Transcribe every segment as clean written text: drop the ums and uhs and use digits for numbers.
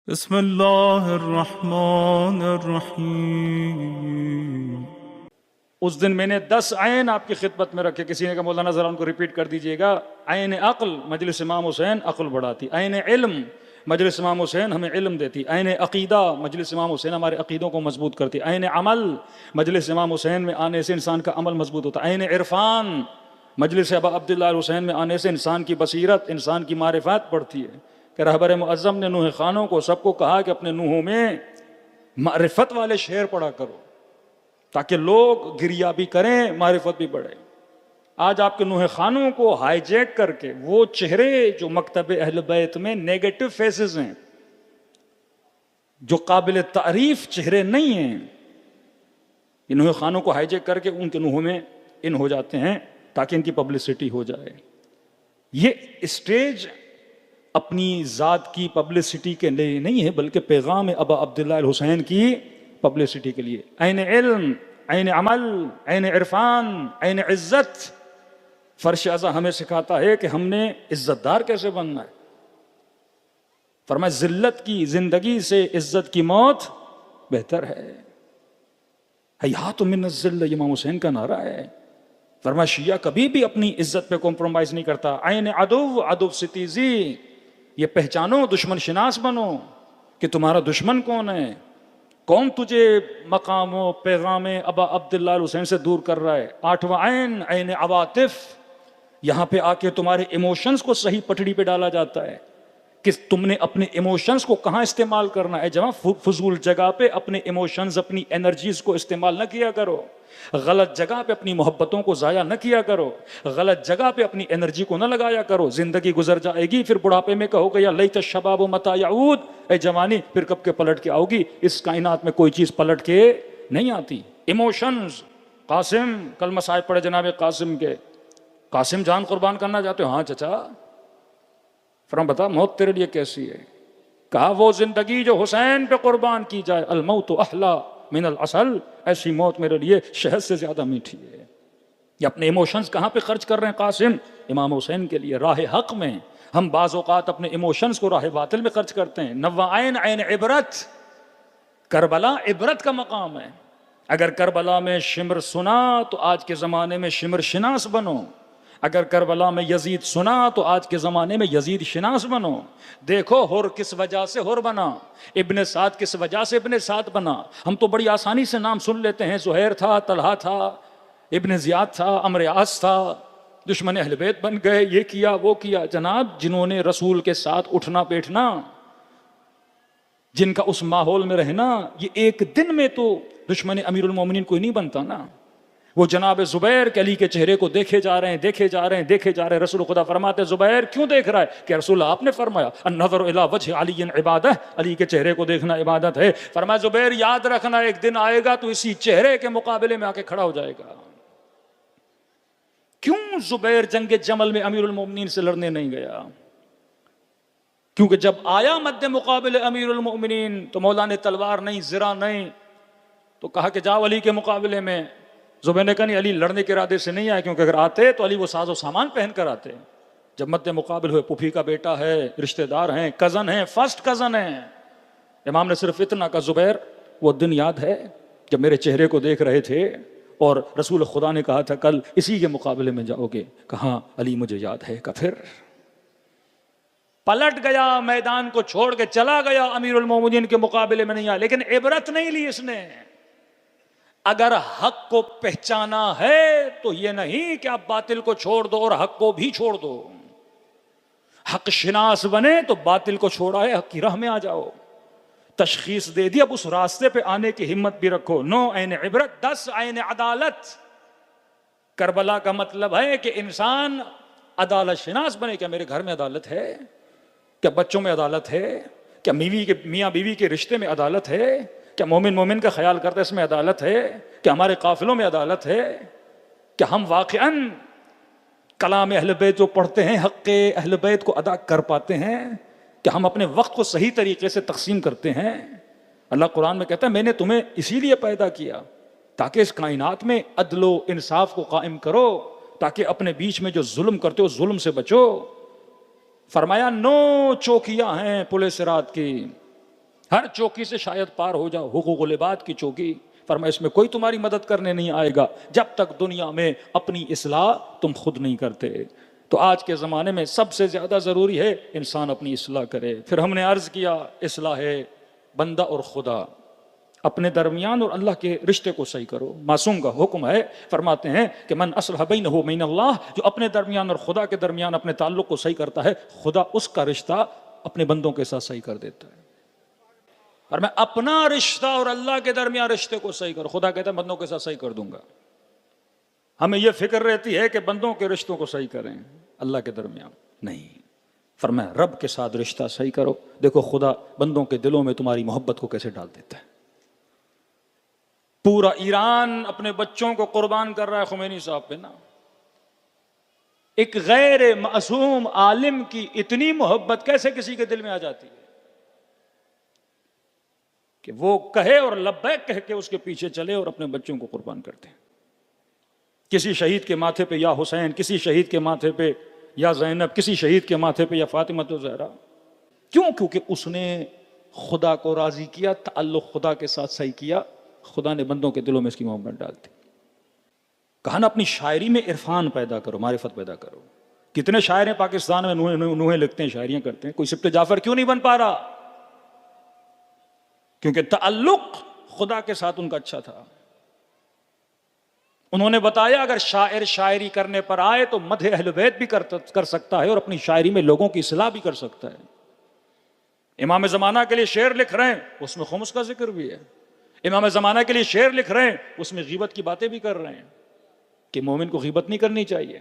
بسم اللہ الرحمن الرحیم۔ اس دن میں نے 10 عین آپ کی خدمت میں رکھے. کسی نے کہا مولانا ذرا ان کو ریپیٹ کر دیجئے گا. عین عقل مجلس امام حسین عقل بڑھاتی، عین علم مجلس امام حسین ہمیں علم دیتی، عین عقیدہ مجلس امام حسین ہمارے عقیدوں کو مضبوط کرتی، عین عمل مجلس امام حسین میں آنے سے انسان کا عمل مضبوط ہوتا، عین عرفان مجلس ابا عبداللہ الحسین میں آنے سے انسان کی بصیرت، انسان کی معرفت بڑھتی ہے. کہ رہبر معظم نے نوح خانوں کو سب کو کہا کہ اپنے نوحوں میں معرفت والے شعر پڑھا کرو تاکہ لوگ گریا بھی کریں، معرفت بھی بڑھے. آج آپ کے نوح خانوں کو ہائی جیک کر کے وہ چہرے جو مکتب اہل بیت میں نیگیٹو فیسز ہیں، جو قابل تعریف چہرے نہیں ہیں، یہ نوح خانوں کو ہائی جیک کر کے ان کے نوحوں میں ان ہو جاتے ہیں تاکہ ان کی پبلسٹی ہو جائے. یہ اسٹیج اپنی ذات کی پبلسٹی کے لیے نہیں ہے بلکہ پیغام ابا عبداللہ الحسین کی پبلسٹی کے لیے. عین علم، عین عمل، عین عرفان، عین عزت. فرش ازا ہمیں سکھاتا ہے کہ ہم نے عزت دار کیسے بننا ہے. فرمایا ذلت کی زندگی سے عزت کی موت بہتر ہے. حیات من الذل امام حسین کا نعرہ ہے. فرمایا شیعہ کبھی بھی اپنی عزت پہ کمپرومائز نہیں کرتا. عین عدو، عدو ستیزی، یہ پہچانو، دشمن شناس بنو کہ تمہارا دشمن کون ہے، کون تجھے مقام و پیغام ابا عبداللہ الحسین سے دور کر رہا ہے. 8واں عین، عین عواطف. یہاں پہ آ کے تمہارے ایموشنز کو صحیح پٹڑی پہ ڈالا جاتا ہے کہ تم نے اپنے ایموشنز کو کہاں استعمال کرنا ہے. جہاں فضول جگہ پہ اپنے ایموشنز، اپنی انرجیز کو استعمال نہ کیا کرو. غلط جگہ پہ اپنی محبتوں کو ضائع نہ کیا کرو. غلط جگہ پہ اپنی انرجی کو نہ لگایا کرو. زندگی گزر جائے گی، پھر بڑھاپے میں کہو گے یا لیت الشباب متی یعود، اے جوانی پھر کب کے پلٹ کے آؤ گی. اس کائنات میں کوئی چیز پلٹ کے نہیں آتی. ایموشنز. قاسم کل مصائب پڑے جناب قاسم کے. قاسم جان قربان کرنا چاہتے ہو؟ ہاں چچا. فرم بتا موت تیرے لیے کیسی ہے؟ کہا وہ زندگی جو حسین پہ قربان کی جائے، الموت احلی من العسل، ایسی موت میرے لیے شہد سے زیادہ میٹھی ہے. یہ اپنے ایموشنز کہاں پہ خرچ کر رہے ہیں قاسم؟ امام حسین کے لیے، راہ حق میں. ہم بعض اوقات اپنے ایموشنز کو راہ باطل میں خرچ کرتے ہیں. 9 عین، عین عبرت. کربلا عبرت کا مقام ہے. اگر کربلا میں شمر سنا تو آج کے زمانے میں شمر شناس بنو. اگر کربلا میں یزید سنا تو آج کے زمانے میں یزید شناس بنو. دیکھو ہر کس وجہ سے ہر بنا، ابن سعد کس وجہ سے ابن سعد بنا. ہم تو بڑی آسانی سے نام سن لیتے ہیں، زہیر تھا، طلحہ تھا، ابن زیاد تھا، عمرو عاص تھا، دشمن اہل بیت بن گئے، یہ کیا وہ کیا. جناب جنہوں نے رسول کے ساتھ اٹھنا بیٹھنا، جن کا اس ماحول میں رہنا، یہ ایک دن میں تو دشمن امیر المومنین کوئی نہیں بنتا نا. وہ جناب زبیر کے علی کے چہرے کو دیکھے جا رہے ہیں، دیکھے جا رہے ہیں، دیکھے جا رہے ہیں. رسول خدا فرماتے زبیر کیوں دیکھ رہا ہے؟ کہ رسول آپ نے فرمایا النظر الی وجہ علی عبادہ، علی کے چہرے کو دیکھنا عبادت ہے. فرمایا زبیر یاد رکھنا ایک دن آئے گا تو اسی چہرے کے مقابلے میں آ کے کھڑا ہو جائے گا. کیوں زبیر جنگ جمل میں امیر المومنین سے لڑنے نہیں گیا؟ کیونکہ جب آیا مد مقابل امیر المومنین تو مولا نے تلوار نہیں، زرہ نہیں، تو کہا کہ جاؤ علی کے مقابلے میں. زبیر نے کہا نہیں، علی لڑنے کے ارادے سے نہیں آئے، کیونکہ اگر آتے تو علی وہ ساز و سامان پہن کر آتے. جب مد مقابل ہوئے، پھوپھی کا بیٹا ہے، رشتہ دار ہیں، کزن ہیں، فرسٹ کزن ہیں. امام نے صرف اتنا کہا زبیر وہ دن یاد ہے جب میرے چہرے کو دیکھ رہے تھے اور رسول خدا نے کہا تھا کل اسی کے مقابلے میں جاؤ گے؟ کہاں علی مجھے یاد ہے. کہ پھر پلٹ گیا، میدان کو چھوڑ کے چلا گیا، امیر المومنین کے مقابلے میں نہیں آیا. لیکن عبرت نہیں لی اس نے. اگر حق کو پہچانا ہے تو یہ نہیں کہ آپ باطل کو چھوڑ دو اور حق کو بھی چھوڑ دو. حق شناس بنے تو باطل کو چھوڑا ہے، حق کی راہ میں آ جاؤ. تشخیص دے دی، اب اس راستے پہ آنے کی ہمت بھی رکھو. 9 عین عبرت، 10 عین عدالت. کربلا کا مطلب ہے کہ انسان عدالت شناس بنے. کیا میرے گھر میں عدالت ہے؟ کیا بچوں میں عدالت ہے؟ کیا میاں بیوی کے رشتے میں عدالت ہے؟ کیا مومن کا خیال کرتا ہے اس میں عدالت ہے؟ کیا ہمارے قافلوں میں عدالت ہے؟ کیا ہم واقعاً کلام اہل بیت جو پڑھتے ہیں حق اہل بیت کو ادا کر پاتے ہیں؟ کیا ہم اپنے وقت کو صحیح طریقے سے تقسیم کرتے ہیں؟ اللہ قرآن میں کہتا ہے میں نے تمہیں اسی لیے پیدا کیا تاکہ اس کائنات میں عدل و انصاف کو قائم کرو، تاکہ اپنے بیچ میں جو ظلم کرتے ہو ظلم سے بچو. فرمایا 9 چوکیاں ہیں پل صراط کی. ہر چوکی سے شاید پار ہو جاؤ، حقوق العباد کی چوکی، فرمایا اس میں کوئی تمہاری مدد کرنے نہیں آئے گا جب تک دنیا میں اپنی اصلاح تم خود نہیں کرتے۔ تو آج کے زمانے میں سب سے زیادہ ضروری ہے انسان اپنی اصلاح کرے۔ پھر ہم نے عرض کیا اصلاح ہے بندہ اور خدا، اپنے درمیان اور اللہ کے رشتے کو صحیح کرو۔ معصوم کا حکم ہے، فرماتے ہیں کہ من اصلح بینہ وبین اللہ، جو اپنے درمیان اور خدا کے درمیان اپنے تعلق کو صحیح کرتا ہے، خدا اس کا رشتہ اپنے بندوں کے ساتھ صحیح کر دیتا ہے۔ اور میں اپنا رشتہ اور اللہ کے درمیان رشتے کو صحیح کرو، خدا کہتا ہے بندوں کے ساتھ صحیح کر دوں گا۔ ہمیں یہ فکر رہتی ہے کہ بندوں کے رشتوں کو صحیح کریں، اللہ کے درمیان نہیں۔ فرمایا رب کے ساتھ رشتہ صحیح کرو، دیکھو خدا بندوں کے دلوں میں تمہاری محبت کو کیسے ڈال دیتا ہے۔ پورا ایران اپنے بچوں کو قربان کر رہا ہے خمینی صاحب پہ نا۔ ایک غیر معصوم عالم کی اتنی محبت کیسے کسی کے دل میں آ جاتی ہے کہ وہ کہے اور لبیک کہہ کے اس کے پیچھے چلے اور اپنے بچوں کو قربان کرتے ہیں۔ کسی شہید کے ماتھے پہ یا حسین، کسی شہید کے ماتھے پہ یا زینب، کسی شہید کے ماتھے پہ یا فاطمہ الزہرا۔ کیوں؟ کیونکہ اس نے خدا کو راضی کیا، تعلق خدا کے ساتھ صحیح کیا، خدا نے بندوں کے دلوں میں اس کی محبت ڈال دی۔ کہا نا اپنی شاعری میں عرفان پیدا کرو، معرفت پیدا کرو۔ کتنے شاعر ہیں پاکستان میں نوحے لکھتے ہیں، شاعریاں کرتے ہیں، کوئی سبط جعفر کیوں نہیں بن پا رہا؟ کیونکہ تعلق خدا کے ساتھ ان کا اچھا تھا۔ انہوں نے بتایا اگر شاعر شاعری کرنے پر آئے تو مدح اہل بیت بھی کر سکتا ہے اور اپنی شاعری میں لوگوں کی اصلاح بھی کر سکتا ہے۔ امام زمانہ کے لیے شعر لکھ رہے ہیں، اس میں خمس کا ذکر بھی ہے۔ امام زمانہ کے لیے شعر لکھ رہے ہیں، اس میں غیبت کی باتیں بھی کر رہے ہیں کہ مومن کو غیبت نہیں کرنی چاہیے۔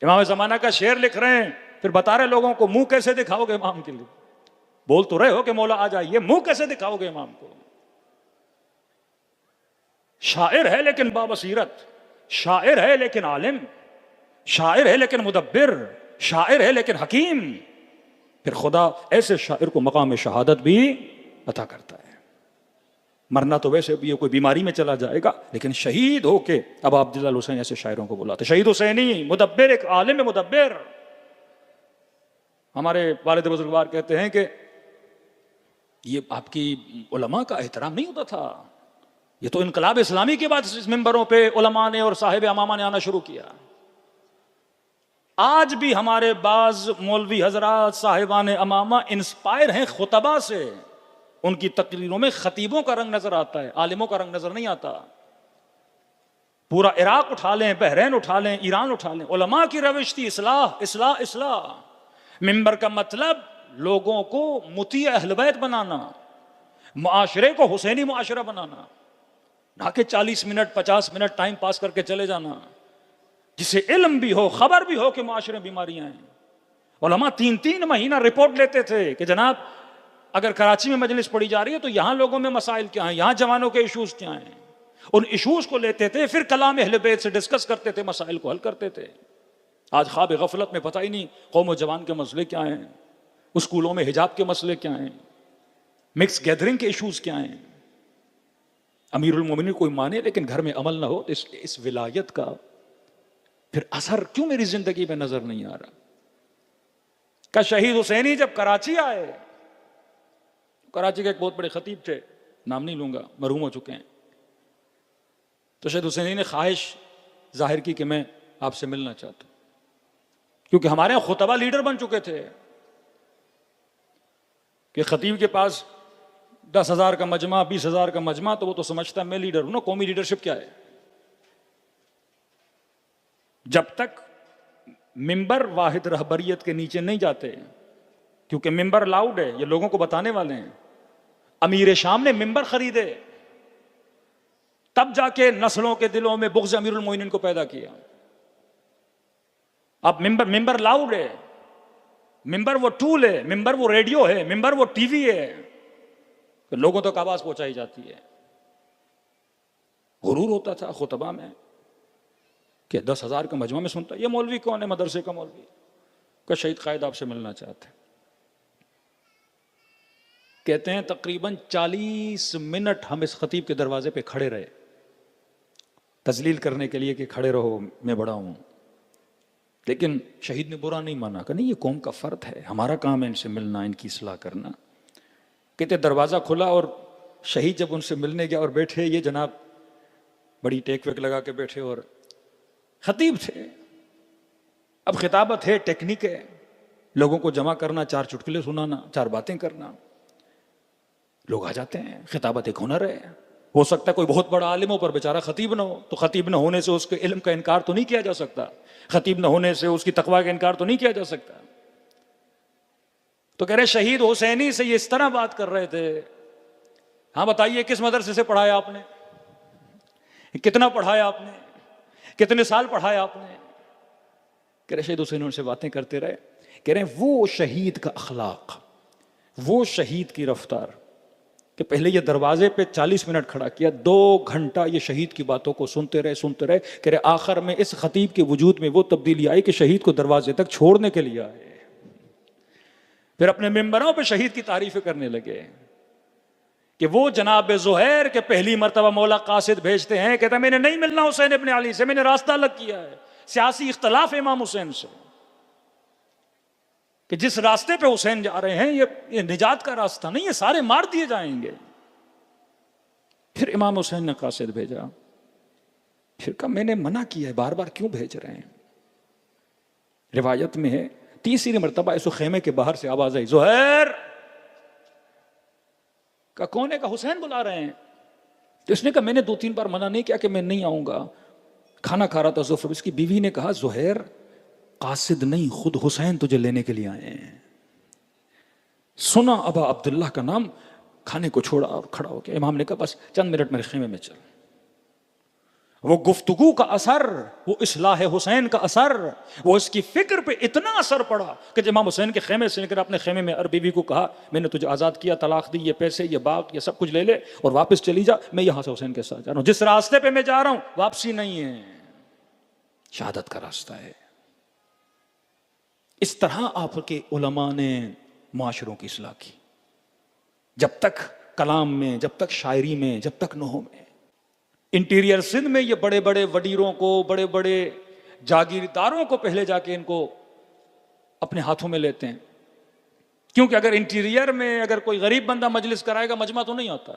امام زمانہ کا شعر لکھ رہے ہیں، پھر بتا رہے لوگوں کو منہ کیسے دکھاؤ گے امام کے لیے؟ بول تو رہے ہو کہ مولا آ جائیے، منہ کیسے دکھاؤ گے امام کو؟ شاعر ہے لیکن بابصیرت، شاعر ہے لیکن عالم، شاعر ہے لیکن مدبر، شاعر ہے لیکن حکیم۔ پھر خدا ایسے شاعر کو مقام شہادت بھی عطا کرتا ہے۔ مرنا تو ویسے بھی کوئی بیماری میں چلا جائے گا، لیکن شہید ہو کے اب عبداللہ حسین ایسے شاعروں کو بلاتے، شہید حسینی مدبر، ایک عالم مدبر۔ ہمارے والد بزرگوار کہتے ہیں کہ یہ آپ کی علماء کا احترام نہیں ہوتا تھا، یہ تو انقلاب اسلامی کے بعد اس ممبروں پہ علماء نے اور صاحب امامہ نے آنا شروع کیا۔ آج بھی ہمارے بعض مولوی حضرات صاحبان امامہ انسپائر ہیں خطبہ سے، ان کی تقریروں میں خطیبوں کا رنگ نظر آتا ہے، عالموں کا رنگ نظر نہیں آتا۔ پورا عراق اٹھا لیں، بحرین اٹھا لیں، ایران اٹھا لیں، علماء کی روش تھی اصلاح اصلاح اصلاح۔ ممبر کا مطلب لوگوں کو مطیع اہل بیت بنانا، معاشرے کو حسینی معاشرہ بنانا، نہ کہ 40 منٹ 50 منٹ ٹائم پاس کر کے چلے جانا، جسے علم بھی ہو، خبر بھی ہو کہ معاشرے میں بیماریاں ہیں۔ علماء 3 مہینہ رپورٹ لیتے تھے کہ جناب اگر کراچی میں مجلس پڑھی جا رہی ہے تو یہاں لوگوں میں مسائل کیا ہیں، یہاں جوانوں کے ایشوز کیا ہیں۔ ان ایشوز کو لیتے تھے، پھر کلام اہل بیت سے ڈسکس کرتے تھے، مسائل کو حل کرتے تھے۔ آج خواب غفلت میں پتہ ہی نہیں قوم و جوان کے مسئلے کیا ہیں، اسکولوں میں حجاب کے مسئلے کیا ہیں، مکس گیدرنگ کے ایشوز کیا ہیں۔ امیر المومنین کوئی مانے لیکن گھر میں عمل نہ ہو، اس ولایت کا پھر اثر کیوں میری زندگی میں نظر نہیں آ رہا؟ کہ شہید حسینی جب کراچی آئے، کراچی کے ایک بہت بڑے خطیب تھے، نام نہیں لوں گا، مرحوم ہو چکے ہیں، تو شہید حسینی نے خواہش ظاہر کی کہ میں آپ سے ملنا چاہتا ہوں، کیونکہ ہمارے یہاں خطبہ لیڈر بن چکے تھے کہ خطیب کے پاس 10,000 کا مجمع 20,000 کا مجمع تو وہ تو سمجھتا ہے میں لیڈر ہوں نا۔ قومی لیڈرشپ کیا ہے؟ جب تک ممبر واحد رہبریت کے نیچے نہیں جاتے، کیونکہ ممبر لاؤڈ ہے، یہ لوگوں کو بتانے والے ہیں۔ امیر شام نے ممبر خریدے، تب جا کے نسلوں کے دلوں میں بغض امیر المومنین کو پیدا کیا۔ اب ممبر لاؤڈ ہے، ممبر وہ ٹول ہے، ممبر وہ ریڈیو ہے، ممبر وہ ٹی وی ہے، لوگوں تک آواز پہنچائی جاتی ہے۔ غرور ہوتا تھا خطبہ میں کہ 10,000 کا مجمع میں سنتا، یہ مولوی کون ہے؟ مدرسے کا مولوی، کہ شہید قائد آپ سے ملنا چاہتے ہیں۔ کہتے ہیں تقریباً 40 منٹ ہم اس خطیب کے دروازے پہ کھڑے رہے، تذلیل کرنے کے لیے کہ کھڑے رہو میں بڑا ہوں، لیکن شہید نے برا نہیں مانا کہ نہیں یہ قوم کا فرد ہے، ہمارا کام ہے ان سے ملنا، ان کی اصلاح کرنا۔ کہتے دروازہ کھلا اور شہید جب ان سے ملنے گیا اور بیٹھے، یہ جناب بڑی ٹیک ویک لگا کے بیٹھے اور خطیب تھے. اب خطابت ہے، ٹیکنیک ہے، لوگوں کو جمع کرنا، 4 چٹکلے سنانا، 4 باتیں کرنا. لوگ آ جاتے ہیں. خطابت ایک ہنر ہے. ہو سکتا ہے کوئی بہت بڑا عالم ہو پر بیچارہ خطیب نہ ہو، تو خطیب نہ ہونے سے اس کے علم کا انکار تو نہیں کیا جا سکتا، خطیب نہ ہونے سے اس کی تقوی کا انکار تو نہیں کیا جا سکتا. تو کہہ رہے شہید حسینی سے یہ اس طرح بات کر رہے تھے. ہاں بتائیے کس مدرسے سے پڑھایا آپ نے، کتنا پڑھایا آپ نے، کتنے سال پڑھایا آپ نے. کہہ رہے شہید حسین ان سے باتیں کرتے رہے. کہہ رہے وہ شہید کا اخلاق، وہ شہید کی رفتار کہ پہلے یہ دروازے پہ 40 منٹ کھڑا کیا، 2 گھنٹہ یہ شہید کی باتوں کو سنتے رہے. کہہ رہے آخر میں اس خطیب کے وجود میں وہ تبدیلی آئی کہ شہید کو دروازے تک چھوڑنے کے لیے آئے. پھر اپنے ممبروں پہ شہید کی تعریفیں کرنے لگے کہ وہ جناب زہیر کے پہلی مرتبہ مولا قاصد بھیجتے ہیں، کہتا ہے میں نے نہیں ملنا حسین ابن علی سے، میں نے راستہ الگ کیا ہے. سیاسی اختلاف امام حسین سے کہ جس راستے پہ حسین جا رہے ہیں یہ نجات کا راستہ نہیں، یہ سارے مار دیے جائیں گے. پھر امام حسین نے قاصد بھیجا. پھر کہا میں نے منع کیا ہے، بار بار کیوں بھیج رہے ہیں. روایت میں ہے 3 مرتبہ اس خیمے کے باہر سے آواز آئی، زہیر کا کون ہے؟ کا حسین بلا رہے ہیں. تو اس نے کہا میں نے 2-3 بار منع نہیں کیا کہ میں نہیں آؤں گا. کھانا کھا رہا تھا ظفر. اس کی بیوی نے کہا زہیر قاصد نہیں، خود حسین تجھے لینے کے لیے آئے ہیں. سنا ابا عبداللہ کا نام، کھانے کو چھوڑا اور کھڑا ہو گیا. امام نے کہا بس چند منٹ میرے خیمے میں چل. وہ گفتگو کا اثر، وہ اصلاح حسین کا اثر، وہ اس کی فکر پہ اتنا اثر پڑا کہ جب امام حسین کے خیمے سے نکل اپنے خیمے میں اور بیوی کو کہا میں نے تجھے آزاد کیا، طلاق دی، یہ پیسے، یہ باغ، یہ سب کچھ لے لے اور واپس چلی جا، میں یہاں سے حسین کے ساتھ جا رہا ہوں. جس راستے پہ میں جا رہا ہوں واپسی نہیں ہے، شہادت کا راستہ ہے. اس طرح آپ کے علماء نے معاشروں کی اصلاح کی. جب تک کلام میں، جب تک شاعری میں، جب تک نحو میں. انٹیریئر سندھ میں یہ بڑے بڑے وڈیروں کو، بڑے بڑے جاگیرداروں کو پہلے جا کے ان کو اپنے ہاتھوں میں لیتے ہیں، کیونکہ اگر انٹیریئر میں اگر کوئی غریب بندہ مجلس کرائے گا مجمع تو نہیں آتا.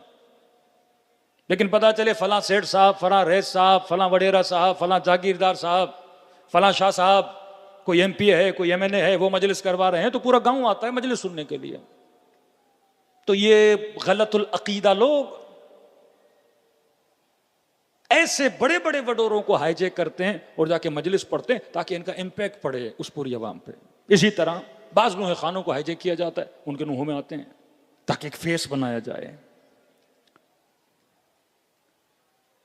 لیکن پتا چلے فلاں سیٹھ صاحب، فلاں ریس صاحب، فلاں وڈیرا صاحب، فلاں جاگیردار صاحب، فلاں شاہ صاحب، کوئی ایم پی ہے، کوئی ایم این اے ہے، وہ مجلس کروا رہے ہیں تو پورا گاؤں آتا ہے مجلس سننے کے لیے. تو یہ غلط العقیدہ لوگ ایسے بڑے بڑے وڈوروں کو ہائی جیک کرتے ہیں اور جا کے مجلس پڑھتے ہیں تاکہ ان کا امپیکٹ پڑے اس پوری عوام پہ. اسی طرح بعض نوح خانوں کو ہائی جیک کیا جاتا ہے، ان کے نوحوں میں آتے ہیں تاکہ ایک فیس بنایا جائے.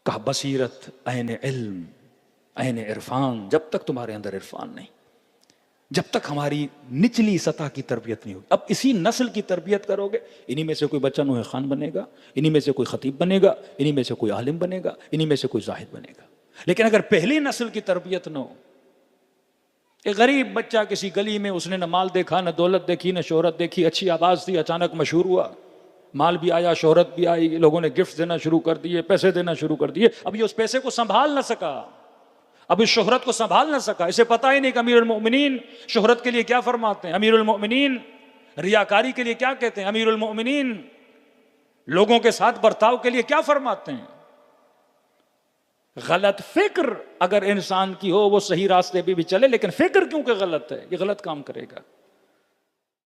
کہا بصیرت، عین علم، عین عرفان. جب تک تمہارے اندر عرفان نہیں، جب تک ہماری نچلی سطح کی تربیت نہیں ہوگی. اب اسی نسل کی تربیت کرو گے، انہی میں سے کوئی بچہ نوح خان بنے گا، انہی میں سے کوئی خطیب بنے گا، انہی میں سے کوئی عالم بنے گا، انہی میں سے کوئی زاہد بنے گا. لیکن اگر پہلی نسل کی تربیت نہ ہو، ایک غریب بچہ کسی گلی میں، اس نے نہ مال دیکھا، نہ دولت دیکھی، نہ شہرت دیکھی، اچھی آواز تھی، اچانک مشہور ہوا، مال بھی آیا، شہرت بھی آئی، لوگوں نے گفٹ دینا شروع کر دیے، پیسے دینا شروع کر دیے. اب یہ اس پیسے کو سنبھال نہ سکا، اب اس شہرت کو سنبھال نہ سکا. اسے پتہ ہی نہیں کہ امیر المؤمنین شہرت کے لیے کیا فرماتے ہیں، امیر المؤمنین ریاکاری کے لیے کیا کہتے ہیں، امیر المؤمنین لوگوں کے ساتھ برتاؤ کے لیے کیا فرماتے ہیں. غلط فکر اگر انسان کی ہو وہ صحیح راستے پہ بھی چلے، لیکن فکر کیونکہ غلط ہے، یہ غلط کام کرے گا.